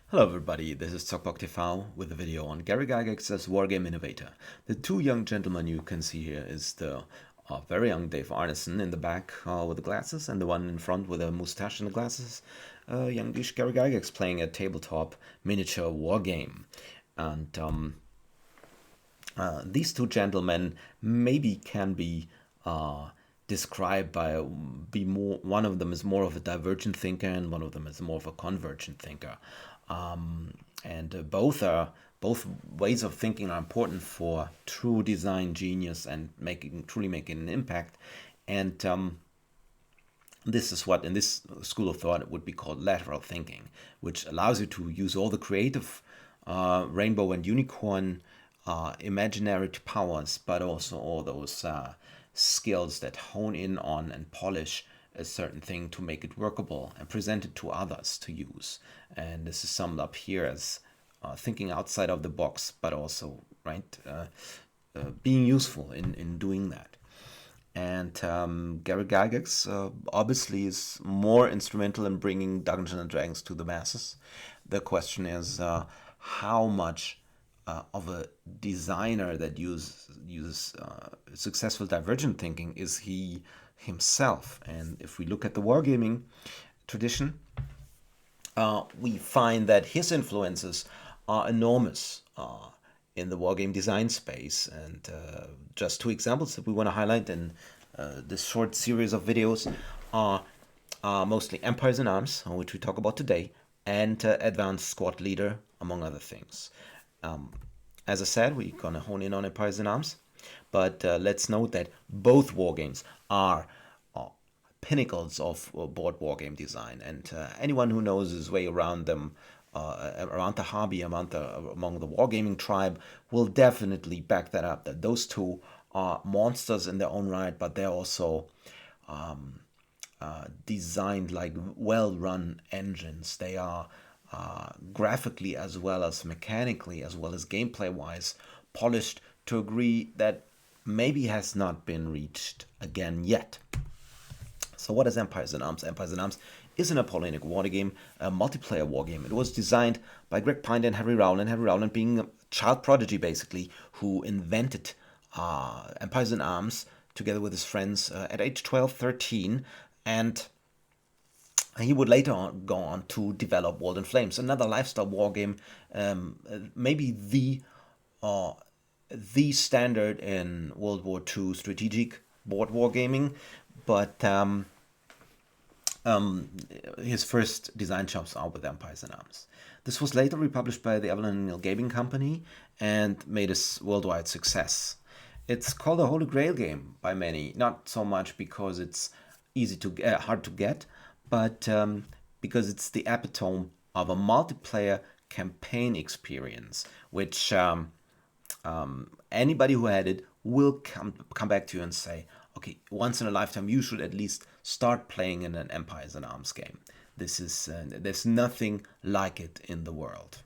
Hello everybody, this is Zock-Bock-TV with a video on Gary Gygax as wargame innovator. The two young gentlemen you can see here is the very young Dave Arneson in the back with the glasses, and the one in front with a mustache and the glasses, youngish Gary Gygax playing a tabletop miniature wargame. And these two gentlemen maybe can be described by one of them is more of a divergent thinker and one of them is more of a convergent thinker, and both ways of thinking are important for true design genius and truly making an impact. And this is what in this school of thought it would be called lateral thinking, which allows you to use all the creative rainbow and unicorn imaginary powers, but also all those skills that hone in on and polish a certain thing to make it workable and present it to others to use. And this is summed up here as thinking outside of the box, but also being useful in doing that. And Gary Gygax obviously is more instrumental in bringing Dungeons and Dragons to the masses. The question is how much of a designer that uses successful divergent thinking is he himself. And if we look at the wargaming tradition, we find that his influences are enormous in the wargame design space. And just two examples that we want to highlight in this short series of videos are mostly Empires in Arms, which we talk about today, and Advanced Squad Leader, among other things. As I said, we're going to hone in on Empires in Arms, but let's note that both wargames are pinnacles of board wargame design, and anyone who knows his way around them, around the hobby, among the wargaming tribe, will definitely back that up, that those two are monsters in their own right, but they're also designed like well-run engines. They are graphically as well as mechanically as well as gameplay wise polished to a degree that maybe has not been reached again yet. So what is Empires in Arms? Empires in Arms is a Napoleonic wargame, a multiplayer wargame. It was designed by Greg Pine and Harry Rowland being a child prodigy basically, who invented Empires in Arms together with his friends at age 12, 13, and he would later on go on to develop World in Flames, another lifestyle wargame, maybe the standard in World War II strategic board wargaming. But his first design jobs are with Empires in Arms. This was later republished by the Echelon Gaming Company and made a worldwide success. It's called a Holy Grail game by many, not so much because it's hard to get, but because it's the epitome of a multiplayer campaign experience, which anybody who had it will come back to you and say, okay, once in a lifetime you should at least start playing in an Empires in Arms game. This is there's nothing like it in the world.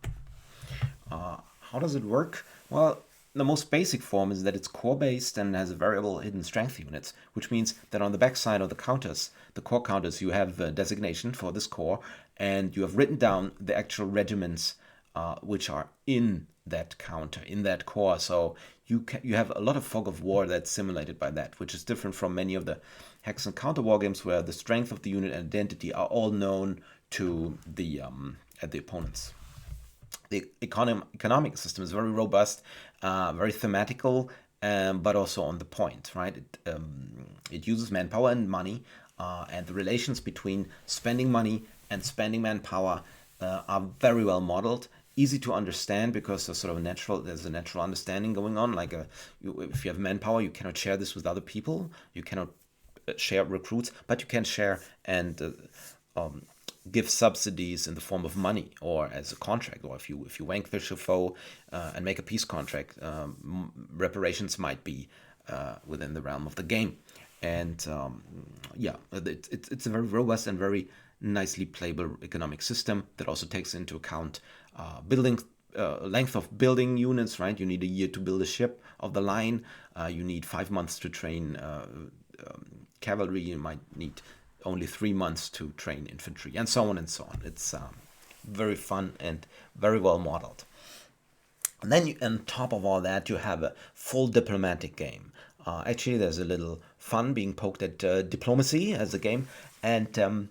How does it work? Well, the most basic form is that it's core-based and has variable hidden strength units, which means that on the back side of the counters, the core counters, you have a designation for this core, and you have written down the actual regiments which are in that counter, in that core. So you have a lot of fog of war that's simulated by that, which is different from many of the hex and counter war games where the strength of the unit and identity are all known to the opponents. The economic system is very robust, very thematical, but also on the point, right? It uses manpower and money, and the relations between spending money and spending manpower are very well modeled, easy to understand because there's a natural understanding going on. Like if you have manpower, you cannot share this with other people. You cannot share recruits, but you can share and give subsidies in the form of money or as a contract, or if you vanquish a foe and make a peace contract, reparations might be within the realm of the game. And it's a very robust and very nicely playable economic system that also takes into account building length of building units, right? You need a year to build a ship of the line. You need 5 months to train cavalry. You might need only 3 months to train infantry, and so on and so on. It's very fun and very well modeled. And then on top of all that, you have a full diplomatic game. Actually, there's a little fun being poked at diplomacy as a game. And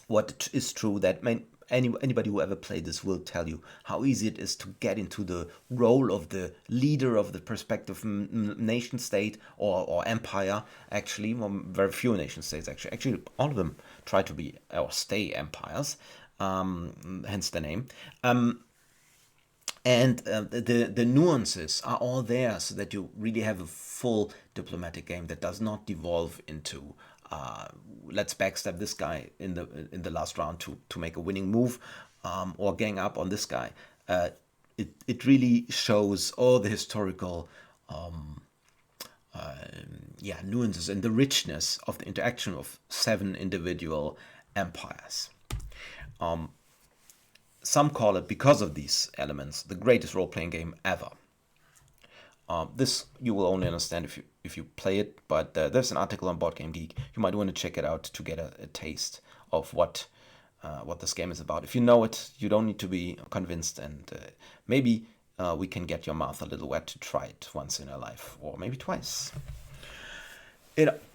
what is true that anybody who ever played this will tell you how easy it is to get into the role of the leader of the prospective nation state or empire. Actually, well, very few nation states actually all of them try to be or stay empires, hence the name. And the nuances are all there, so that you really have a full diplomatic game that does not devolve into let's backstab this guy in the last round to make a winning move, or gang up on this guy. It really shows all the historical nuances and the richness of the interaction of 7 individual empires. Some call it, because of these elements, the greatest role-playing game ever. This you will only understand if you play it, but there's an article on Board Game Geek. You might want to check it out to get a taste of what this game is about. If you know it, you don't need to be convinced, and maybe we can get your mouth a little wet to try it once in a life, or maybe twice.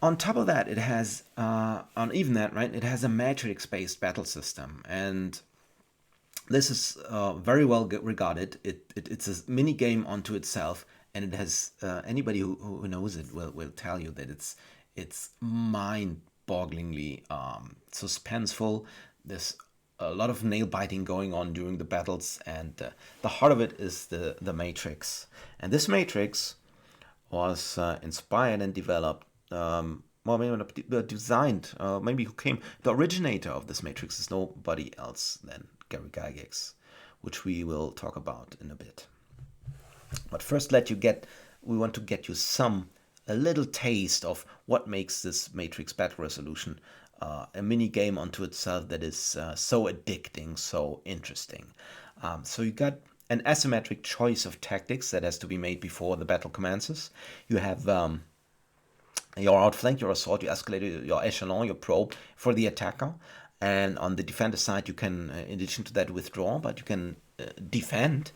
On top of that, it has it has a matrix-based battle system, and this is very well regarded. It's a mini game unto itself, and it has anybody who knows it will tell you that it's mind-bogglingly suspenseful. There's a lot of nail biting going on during the battles, and the heart of it is the matrix. And this matrix was inspired and developed. Maybe not designed. Maybe who came? The originator of this matrix is nobody else than Gary Gygax, which we will talk about in a bit. But first, we want to get you a little taste of what makes this Matrix Battle Resolution a mini game unto itself that is so addicting, so interesting. So you got an asymmetric choice of tactics that has to be made before the battle commences. You have your outflank, your assault, your escalator, your echelon, your probe for the attacker. And on the defender side, you can, in addition to that, withdraw, but you can defend,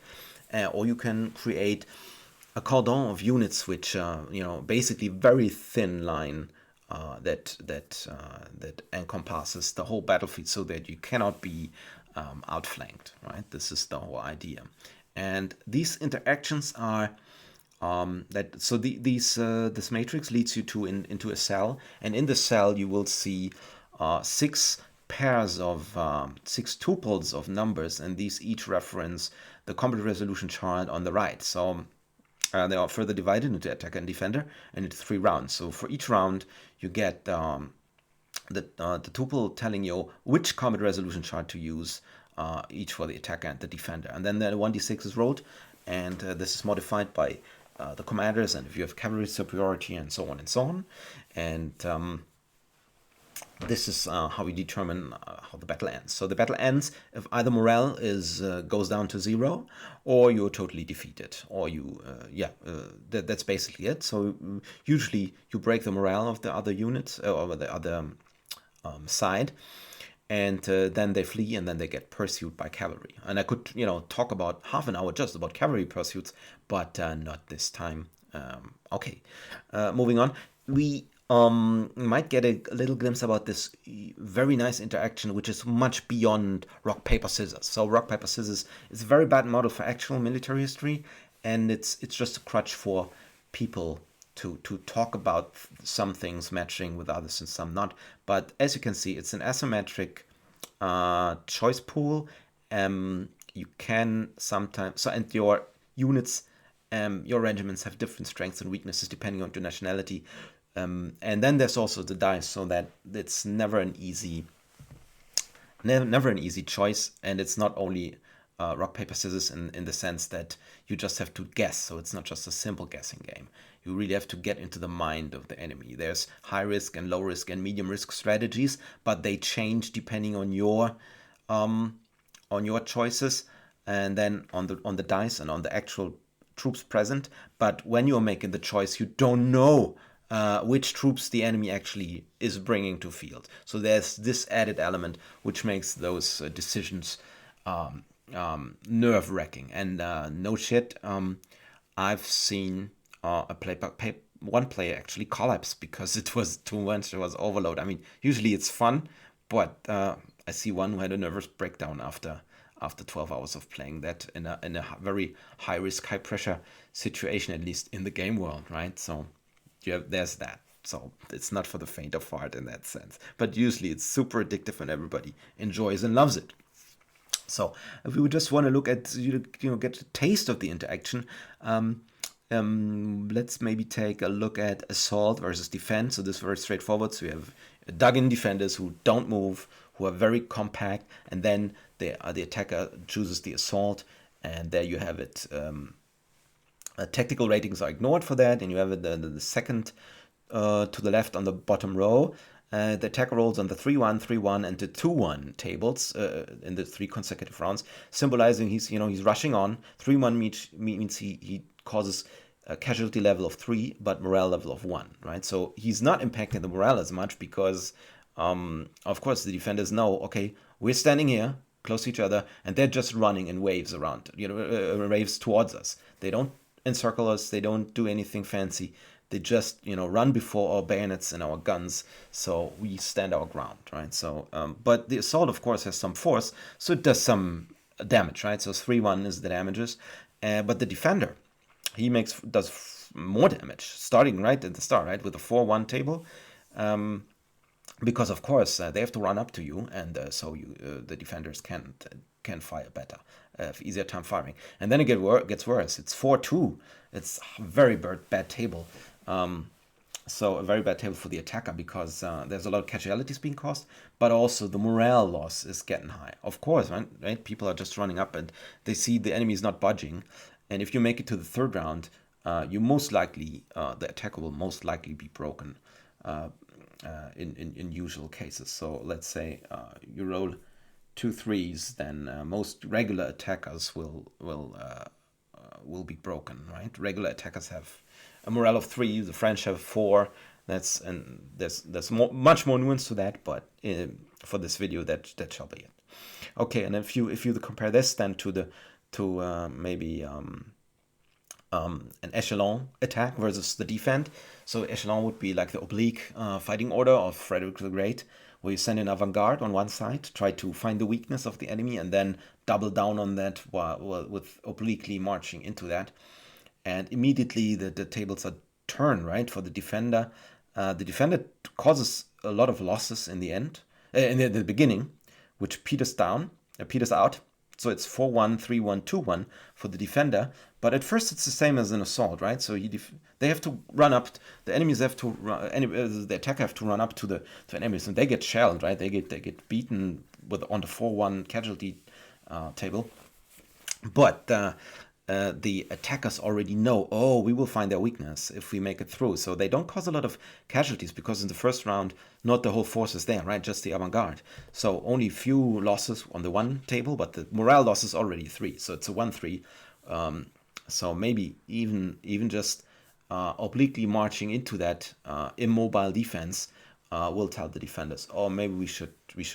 or you can create a cordon of units, which basically very thin line that encompasses the whole battlefield, so that you cannot be outflanked. Right? This is the whole idea, and these interactions are. This matrix leads you into a cell, and in the cell you will see 6 pairs of 6 tuples of numbers, and these each reference the combat resolution chart on the right. So they are further divided into attacker and defender, and into 3 rounds. So for each round you get the tuple telling you which combat resolution chart to use, each for the attacker and the defender. And then the 1d6 is rolled, and this is modified by the commanders, and if you have cavalry superiority, and so on and so on. And this is how we determine how the battle ends. So the battle ends if either morale goes down to 0, or you're totally defeated, or that's basically it. So usually you break the morale of the other units or the other side, and then they flee, and then they get pursued by cavalry. And I could talk about half an hour just about cavalry pursuits, but not this time. Moving on, we might get a little glimpse about this very nice interaction, which is much beyond rock paper scissors. So rock paper scissors is a very bad model for actual military history, and it's just a crutch for people to talk about some things matching with others and some not. But as you can see, it's an asymmetric choice pool. You can sometimes and your units, your regiments have different strengths and weaknesses depending on your nationality. And then there's also the dice, so that it's never an easy choice, and it's not only rock paper scissors in the sense that you just have to guess. So it's not just a simple guessing game. You really have to get into the mind of the enemy. There's high risk and low risk and medium risk strategies, but they change depending on your choices, and then on the dice and on the actual troops present. But when you're making the choice, you don't know which troops the enemy actually is bringing to field. So there's this added element which makes those decisions nerve-wracking. And no shit, I've seen one player actually collapse because it was too much. It was overload. I mean, usually it's fun, but I see one who had a nervous breakdown after 12 hours of playing that in a very high risk, high pressure situation, at least in the game world, right? So there's that. So it's not for the faint of heart in that sense. But usually it's super addictive and everybody enjoys and loves it. So if we would just want to look at, get a taste of the interaction, let's maybe take a look at assault versus defense. So this is very straightforward. So we have dug-in defenders who don't move, who are very compact, and then the attacker chooses the assault, and there you have it. Tactical ratings are ignored for that, and you have it the second to the left on the bottom row. The attacker rolls on the 3-1, 3-1, and the 2-1 tables in the 3 consecutive rounds, symbolizing he's rushing on. 3-1 means he causes a casualty level of 3, but morale level of 1, right? So he's not impacting the morale as much because, of course, the defenders know, okay, we're standing here close to each other, and they're just running in waves around, waves towards us. They don't encircle us. They don't do anything fancy. They just, run before our bayonets and our guns, so we stand our ground, right? So, but the assault, of course, has some force, so it does some damage, right? So 3-1 is the damages, but the defender, he does more damage, starting right at the start, right, with a 4-1 table, because of course they have to run up to you, and so the defenders can fire better, easier time firing, and then it gets worse. It's 4-2. It's a very bad table. So a very bad table for the attacker because there's a lot of casualties being caused, but also the morale loss is getting high. Of course, right? People are just running up and they see the enemy is not budging. And if you make it to the third round, you most likely, the attacker will most likely be broken in usual cases. So let's say you roll 2 3s, then most regular attackers will be broken, right? Regular attackers have a morale of 3, the French have 4. There's much more nuance to that, but for this video, that shall be it. Okay, and if you compare this then to maybe an echelon attack versus the defend. So echelon would be like the oblique fighting order of Frederick the Great, where you send an avant-garde on one side, try to find the weakness of the enemy, and then double down on that with obliquely marching into that. And immediately the tables are turned, right, for the defender. The defender causes a lot of losses in the end, in the beginning, which peters out. So it's 4-1, 3-1, 2-1 for the defender. But at first it's the same as an assault, right? So they have to run up. The enemies have to the attacker have to run up to the enemies, and they get shelled, right? They get beaten on the 4-1 casualty table. But the attackers already know, we will find their weakness if we make it through. So they don't cause a lot of casualties because in the first round, not the whole force is there, right? Just the avant-garde. So only few losses on the one table, but the morale loss is already 3. So it's a 1-3. So maybe even just obliquely marching into that immobile defense will tell the defenders, maybe we should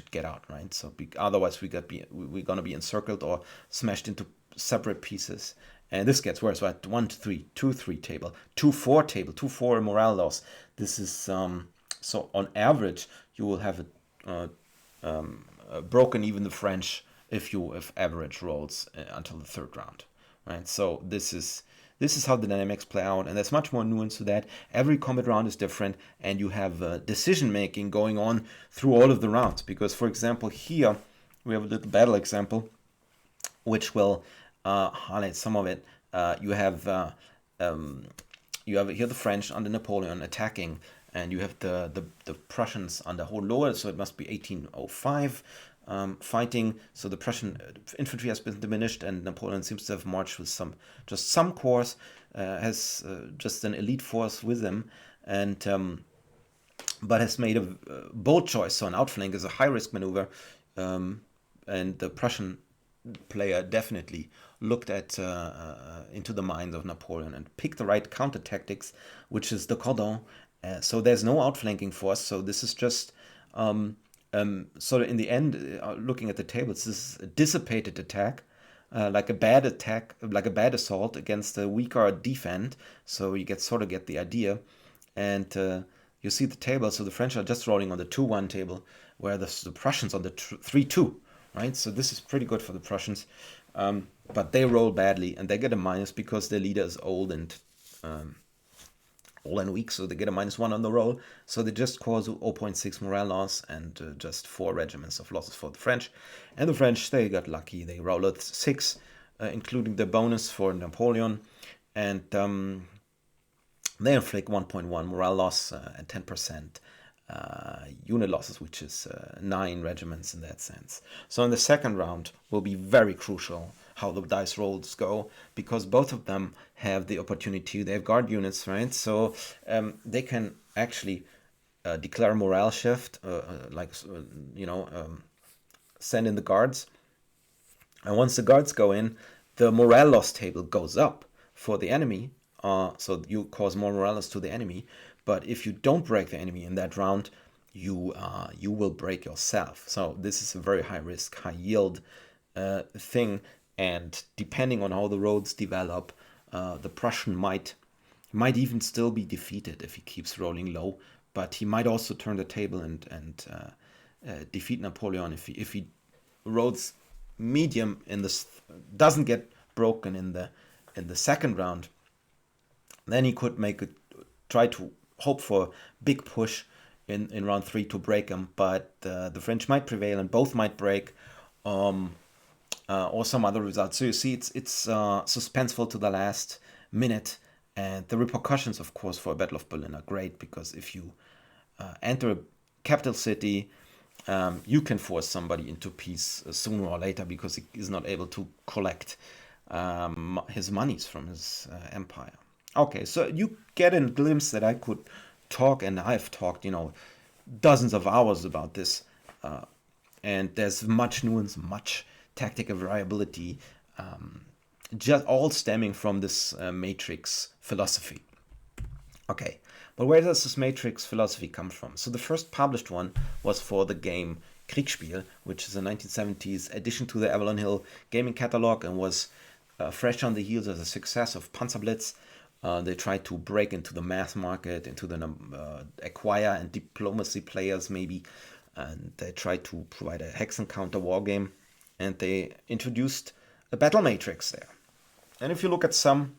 get out, right? So otherwise we're gonna be encircled or smashed into separate pieces, and this gets worse, right? 1-3, 2-3 table, 2-4 table, 2-4 morale loss. This is so on average you will have it broken even the French if average rolls until the third round, right? So this is how the dynamics play out, and there's much more nuance to that. Every combat round is different, and you have decision making going on through all of the rounds. Because, for example, here we have a little battle example which will highlight some of it. You have here the French under Napoleon attacking, and you have the Prussians under Hohenlohe, so it must be 1805, fighting. So the Prussian infantry has been diminished, and Napoleon seems to have marched with some corps, has just an elite force with him, and but has made a bold choice. So an outflank is a high risk maneuver, and the Prussian player definitely looked at into the mind of Napoleon and picked the right counter tactics, which is the cordon So there's no outflanking force. So this is just sort of in the end, looking at the tables, this is a dissipated attack, like a bad attack, like a bad assault against a weaker defend. So you get the idea, and you see the table. So the French are just rolling on the 2-1 table, where the Prussians on the 3-2, right? So this is pretty good for the Prussians, but they roll badly and they get a minus because their leader is old and weak, so they get a -1 on the roll. So they just cause 0.6 morale loss and just 4 regiments of losses for the French. And the French, they got lucky. They roll at 6, including the bonus for Napoleon. And they inflict 1.1 morale loss and 10% unit losses, which is 9 regiments in that sense. So in the second round will be very crucial how the dice rolls go, because both of them have the opportunity. They have guard units, right? So they can actually declare a morale shift, send in the guards. And once the guards go in, the morale loss table goes up for the enemy. So you cause more morale loss to the enemy. But if you don't break the enemy in that round, you will break yourself. So this is a very high risk, high yield thing. And depending on how the roads develop, the Prussian might even still be defeated if he keeps rolling low. But he might also turn the table and defeat Napoleon if he rolls medium in this, doesn't get broken in the second round. Then he could try to hope for big push in round 3 to break him. But the French might prevail and both might break. Or some other result. So you see, it's suspenseful to the last minute, and the repercussions, of course, for a Battle of Berlin are great, because if you enter a capital city, you can force somebody into peace sooner or later, because he is not able to collect his monies from his empire. Okay, so you get a glimpse that I could talk, and I've talked, dozens of hours about this, and there's much nuance, much tactical variability, just all stemming from this matrix philosophy. Okay, but where does this matrix philosophy come from? So the first published one was for the game Kriegsspiel, which is a 1970s addition to the Avalon Hill gaming catalog, and was fresh on the heels of the success of Panzerblitz. They tried to break into the mass market, into the acquire and diplomacy players maybe, and they tried to provide a hex and counter war game. And they introduced a battle matrix there. And if you look at some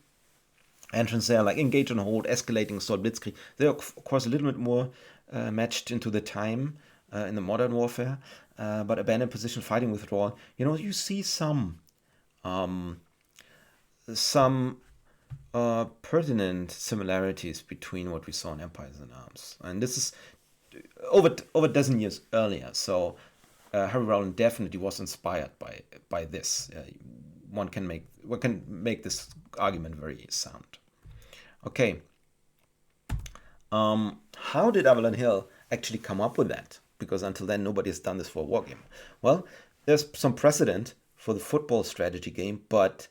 entrants there, like engage and hold, escalating assault, blitzkrieg, they're of course a little bit more matched into the time in the modern warfare. But abandoned position, fighting withdrawal, you see some pertinent similarities between what we saw in Empires in Arms. And this is over a dozen years earlier. So Harry Rowland definitely was inspired by this. One can make this argument very sound. Okay. How did Avalon Hill actually come up with that? Because until then, nobody has done this for a wargame. Well, there's some precedent for the football strategy game, but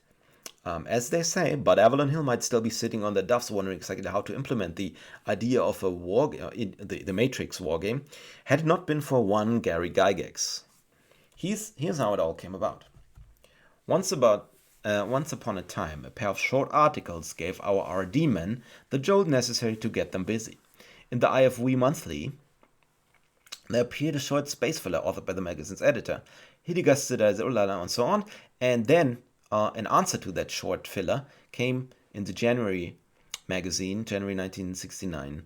as they say, but Avalon Hill might still be sitting on their duffs, wondering exactly how to implement the idea of a the Matrix wargame, had it not been for one Gary Gygax. Here's how it all came about. Once upon a time, a pair of short articles gave our RD men the jolt necessary to get them busy. In the IFW Monthly, there appeared a short space filler authored by the magazine's editor, Hidegaste, and so on, and then an answer to that short filler came in the January magazine, January 1969,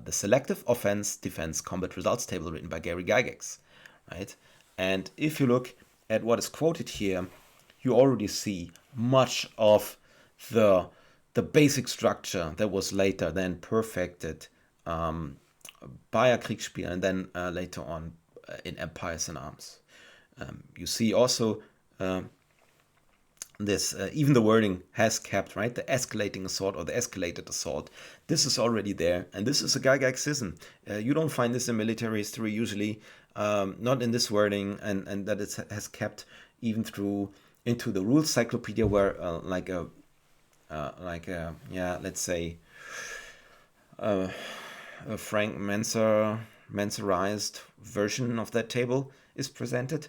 the Selective Offense Defense Combat Results Table written by Gary Gygax, right? And if you look at what is quoted here, you already see much of the basic structure that was later then perfected by a Kriegsspiel and then later on in Empires in Arms. You see also this, even the wording has kept, right? The escalating assault or the escalated assault. This is already there. And this is a Gygaxism. You don't find this in military history usually, not in this wording, and that it has kept even through into the rules cyclopedia, where let's say Frank Mansorized version of that table is presented.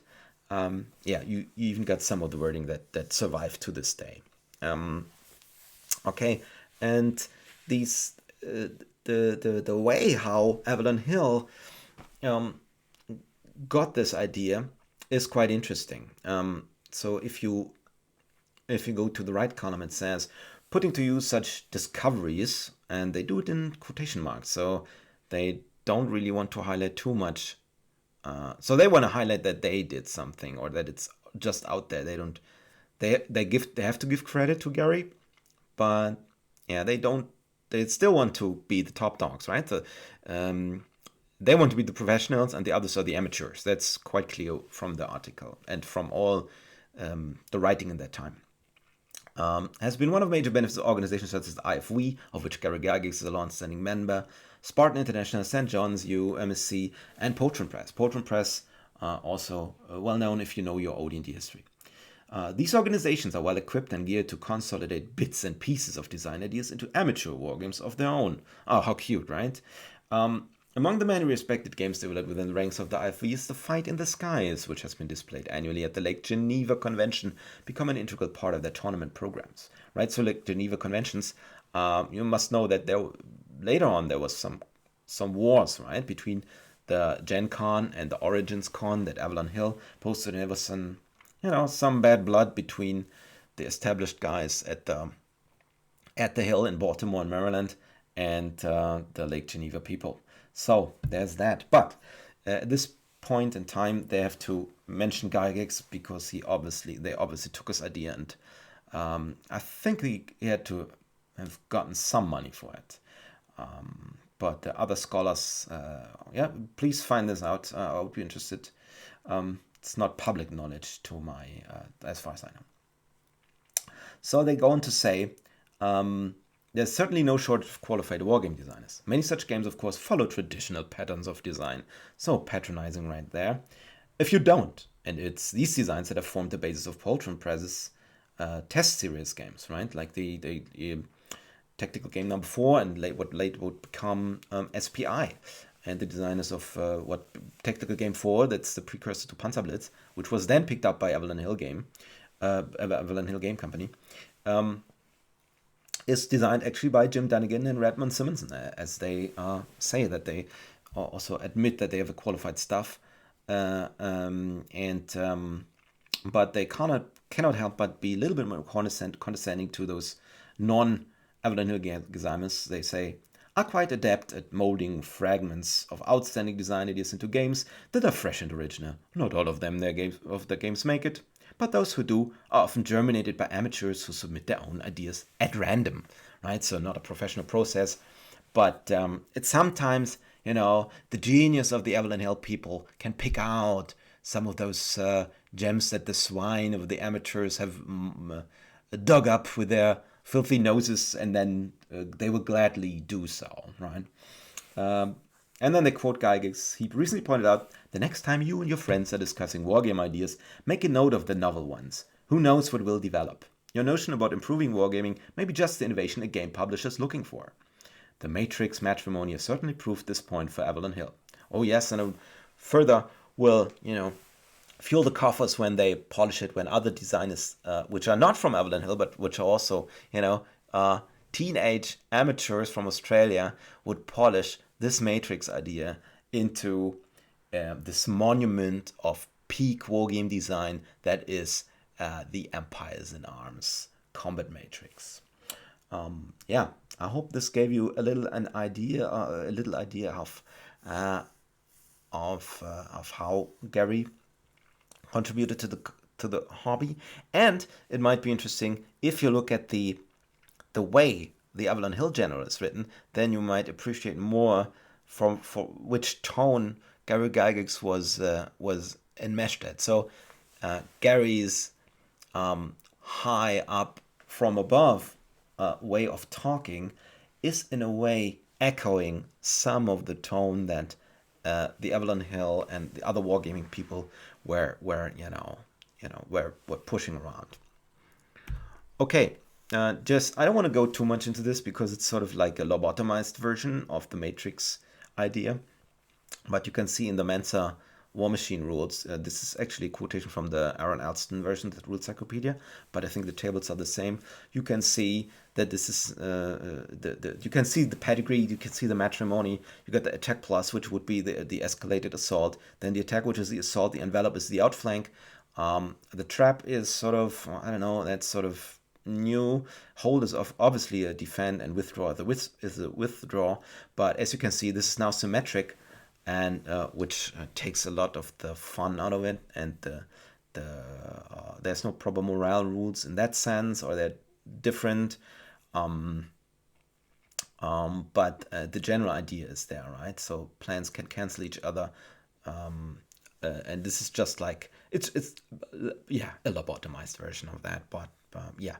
Yeah, you even got some of the wording that survived to this day. Okay, and these the way how Avalon Hill got this idea is quite interesting. So if you go to the right column, it says putting to use such discoveries, and they do it in quotation marks. So they don't really want to highlight too much. So they want to highlight that they did something or that it's just out there. They don't. They have to give credit to Gary, but yeah, they don't. They still want to be the top dogs, right? They want to be the professionals, and the others are the amateurs. That's quite clear from the article and from all the writing in that time. Has been one of the major benefits of organizations such as the IFW, of which Gary Gygax is a long-standing member, Spartan International, St. John's, U, MSC, and Potron Press. Potron Press, also well known if you know your OD&D history. These organizations are well equipped and geared to consolidate bits and pieces of design ideas into amateur wargames of their own. Oh, how cute, right? Among the many respected games developed within the ranks of the IFV is The Fight in the Skies, which has been displayed annually at the Lake Geneva Convention, become an integral part of their tournament programs. Right, so Lake Geneva Conventions, you must know that later on there was some wars, right, between the Gen Con and the Origins Con that Avalon Hill posted. There was some bad blood between the established guys at the Hill in Baltimore and Maryland and the Lake Geneva people. So there's that. But at this point in time, they have to mention Gygax because they obviously took his idea, and I think he had to have gotten some money for it. But the other scholars, please find this out. I would be interested. It's not public knowledge to my, as far as I know. So they go on to say, there's certainly no shortage of qualified wargame designers. Many such games, of course, follow traditional patterns of design. So patronizing right there. If you don't, and it's these designs that have formed the basis of Poltron Press's test series games, right? Like the tactical game number 4 and what later would become SPI. And the designers of what tactical game 4, that's the precursor to Panzerblitz, which was then picked up by Avalon Hill Game Company. Is designed actually by Jim Dunnigan and Redmond Simonson, as they say that they also admit that they have a qualified staff, but they cannot help but be a little bit more condescending to those non-Avalon Hill designers. They say, are quite adept at molding fragments of outstanding design ideas into games that are fresh and original. Not all of them their games make it, but those who do are often germinated by amateurs who submit their own ideas at random, right? So not a professional process, but it's sometimes, the genius of the Avalon Hill people can pick out some of those gems that the swine of the amateurs have dug up with their filthy noses, and then they will gladly do so, right? And then they quote Gygax. He recently pointed out, the next time you and your friends are discussing wargame ideas, make a note of the novel ones. Who knows what will develop? Your notion about improving wargaming may be just the innovation a game publisher is looking for. The Matrix Matrimony has certainly proved this point for Avalon Hill. Oh yes, and further will, fuel the coffers when they polish it, when other designers, which are not from Avalon Hill, but which are also, teenage amateurs from Australia, would polish this Matrix idea into this monument of peak wargame design that is the Empires in Arms Combat Matrix. I hope this gave you a little idea of how Gary contributed to the hobby, and it might be interesting if you look at the way the Avalon Hill General is written, then you might appreciate more for which tone Gary Gygax was enmeshed at. So Gary's high up from above way of talking is in a way echoing some of the tone that the Avalon Hill and the other wargaming people were pushing around. Okay, Just I don't want to go too much into this because it's sort of like a lobotomized version of the Matrix idea. But you can see in the Mensa War Machine rules, this is actually a quotation from the Aaron Alston version, the rule cyclopedia, but I think the tables are the same. You can see that this is, you can see the pedigree, you can see the matrimony, you got the attack plus, which would be the escalated assault, then the attack, which is the assault, the envelope is the outflank. The trap is sort of, I don't know, that's sort of new. Hold is obviously a defend, and withdraw is a withdraw, but as you can see, this is now symmetric, and which takes a lot of the fun out of it, and there's no proper morale rules in that sense, or they're different, but the general idea is there, right? So plans can cancel each other, and this is just like it's yeah, a lobotomized version of that, but yeah,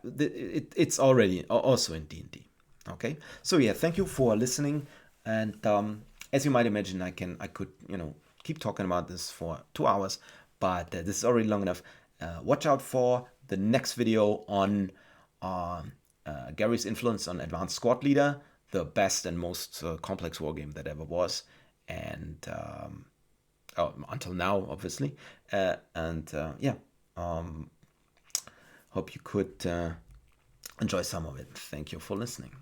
it's already also in D&D. Okay, so yeah, thank you for listening, and as you might imagine, I could keep talking about this for 2 hours, but this is already long enough. Watch out for the next video on Gary's influence on Advanced Squad Leader, the best and most complex wargame that ever was, and until now, obviously, and yeah, hope you could enjoy some of it. Thank you for listening.